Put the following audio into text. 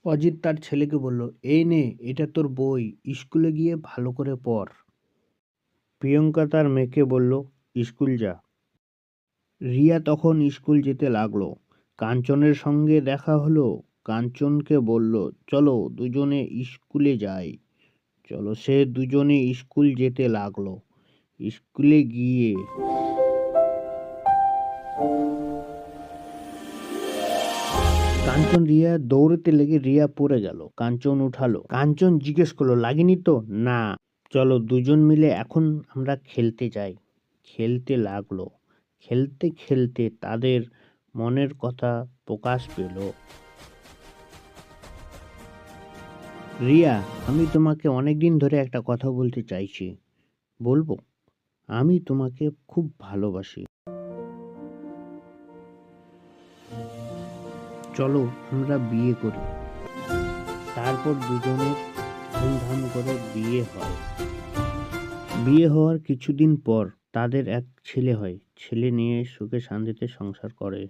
অজিত তার ছেলেকে বলল, এই নে, এটা তোর বই, স্কুলে গিয়ে ভালো করে পড়। প্রিয়ঙ্কা তার মেয়েকে বলল, স্কুল যা। রিয়া তখন স্কুল যেতে লাগলো। কাঞ্চনের সঙ্গে দেখা হলো। কাঞ্চনকে বলল, চলো দুজনে স্কুলে যাই। চলো, সে দুজনে স্কুল যেতে লাগলো। স্কুলে গিয়ে কাঞ্চন রিয়া দৌড়তে লেগে রিয়া পড়ে গেল। কাঞ্চন উঠালো। কাঞ্চন জিজ্ঞেস করলো, লাগেনি তো? না। চলো দুজন মিলে এখন আমরা খেলতে যাই। খেলতে লাগলো। খেলতে খেলতে তাদের মনের কথা প্রকাশ পেল। রিয়া, আমি তোমাকে অনেকদিন ধরে একটা কথা বলতে চাইছি। বলবো? আমি তোমাকে খুব ভালোবাসি। চলো আমরা বিয়ে করি। তারপর দুজনের ধুমধাম করে বিয়ে হয়। বিয়ে হওয়ার কিছুদিন পর তাদের এক ছেলে হয়। ছেলে নিয়ে সুখে শান্তিতে সংসার করে।